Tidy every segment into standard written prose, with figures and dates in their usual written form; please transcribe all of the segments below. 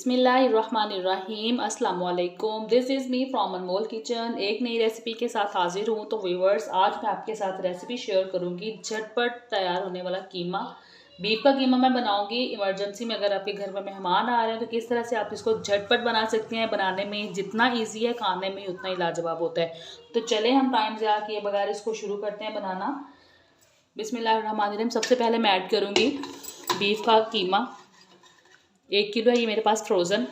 बिस्मिल्लाहिर्रहमानिर्रहीम अस्सलाम वालेकुम। This is me from Anmol kitchen. एक नई रेसिपी के साथ हाजिर हूँ। तो व्यूवर्स, आज मैं आपके साथ रेसिपी शेयर करूँगी झटपट तैयार होने वाला कीमा। बीफ का कीमा मैं बनाऊँगी। इमरजेंसी में अगर आपके घर में मेहमान आ रहे हैं तो किस तरह से आप इसको झटपट बना सकते हैं। बनाने में जितना ईजी है, खाने में उतना ही लाजवाब होता है। तो चले हम टाइम ज़ाया किए बगैर इसको शुरू करते हैं बनाना। बिस्मिल्लाहिर्रहमानिर्रहीम। सबसे पहले मैं ऐड करूँगी बीफ का कीमा। 1 किलो है ये मेरे पास फ्रोज़न।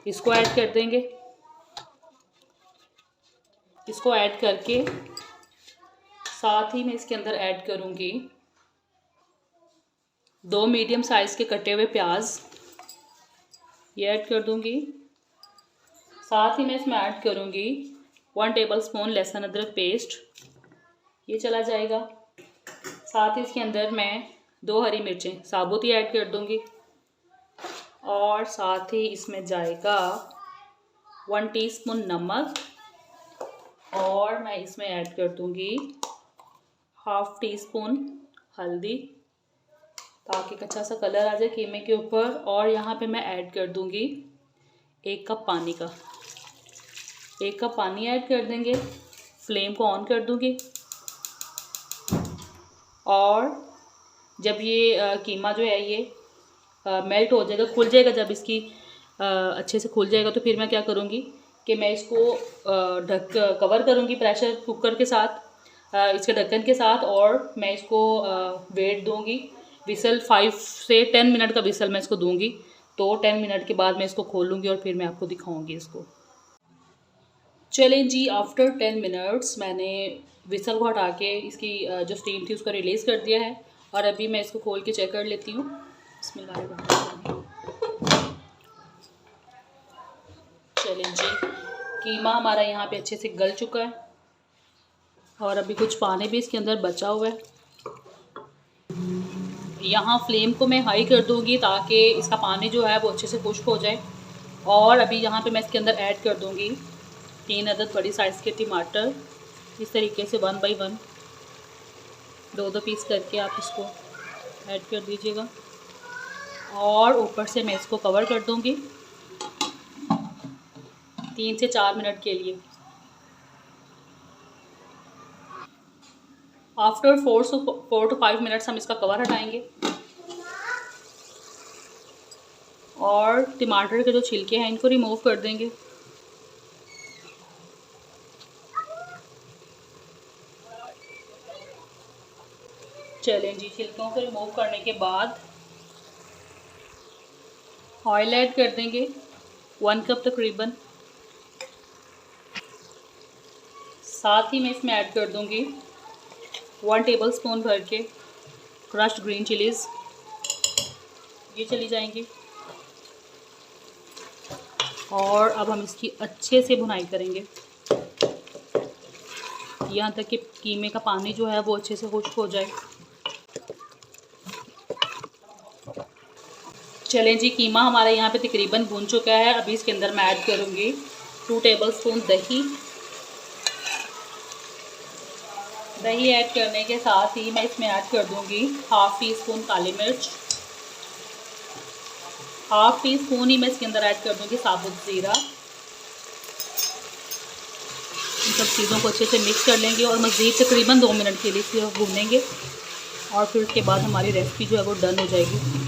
इसको ऐड कर देंगे। इसको ऐड करके साथ ही मैं इसके अंदर ऐड करूँगी 2 मीडियम साइज़ के कटे हुए प्याज, ये ऐड कर दूँगी। साथ ही मैं इसमें ऐड करूँगी 1 टेबलस्पून लहसुन अदरक पेस्ट, ये चला जाएगा। साथ ही इसके अंदर मैं 2 हरी मिर्चें साबुत ही ऐड कर दूँगी और साथ ही इसमें जाएगा 1 टीस्पून नमक और मैं इसमें ऐड कर दूँगी 1/2 टीस्पून हल्दी, ताकि अच्छा सा कलर आ जाए कीमे के ऊपर। और यहाँ पे मैं ऐड कर दूँगी 1 कप पानी का। 1 कप पानी ऐड कर देंगे। फ्लेम को ऑन कर दूँगी और जब ये कीमा जो है ये मेल्ट हो जाएगा, खुल जाएगा, जब इसकी अच्छे से खुल जाएगा तो फिर मैं क्या करूँगी कि मैं इसको कवर करूँगी प्रेशर कुकर के साथ, इसके ढक्कन के साथ, और मैं इसको वेट दूँगी। विसल 5 से 10 मिनट का विसल मैं इसको दूँगी। तो 10 मिनट के बाद मैं इसको खोलूँगी और फिर मैं आपको दिखाऊँगी इसको। चलें जी, आफ्टर 10 मिनट्स मैंने विसल को हटा के इसकी जो स्टीम थी उसको रिलीज़ कर दिया है और अभी मैं इसको खोल के चेक कर लेती हूँ। बिस्मिल्लाहिर्रहमानिर्रहीम। चलें जी, कीमा हमारा यहाँ पे अच्छे से गल चुका है और अभी कुछ पानी भी इसके अंदर बचा हुआ है। यहाँ फ्लेम को मैं हाई कर दूँगी ताकि इसका पानी जो है वो अच्छे से खुश्क हो जाए। और अभी यहाँ पे मैं इसके अंदर ऐड कर दूँगी 3 अदद बड़ी साइज़ के टमाटर। इस तरीके से 1 बाई 1 2 पीस करके आप इसको ऐड कर दीजिएगा और ऊपर से मैं इसको कवर कर दूँगी 3 से 4 मिनट के लिए। आफ्टर 4 to 5 मिनट्स हम इसका कवर हटाएंगे और टमाटर के जो छिलके हैं इनको रिमूव कर देंगे। चलें जी, छिलकों को रिमूव करने के बाद ऑयल ऐड कर देंगे 1 कप तकरीबन। साथ ही मैं इसमें ऐड कर दूंगी 1 टेबलस्पून भर के क्रश्ड ग्रीन चिलीज़, ये चली जाएंगी। और अब हम इसकी अच्छे से भुनाई करेंगे यहाँ तक कि कीमे का पानी जो है वो अच्छे से खुश्क हो जाए। चलें जी, कीमा हमारा यहाँ पे तकरीबन भुन चुका है। अभी इसके अंदर मैं ऐड करूँगी 2 टेबलस्पून दही। दही ऐड करने के साथ ही मैं इसमें ऐड कर दूँगी 1/2 टीस्पून काली मिर्च। 1/2 टीस्पून ही मैं इसके अंदर ऐड कर दूँगी साबुत ज़ीरा। इन सब चीज़ों को अच्छे से मिक्स कर लेंगे और मज़ीद तकरीबन 2 मिनट के लिए सिर्फ भूनेंगे और फिर उसके बाद हमारी रेसिपी जो है वो डन हो जाएगी।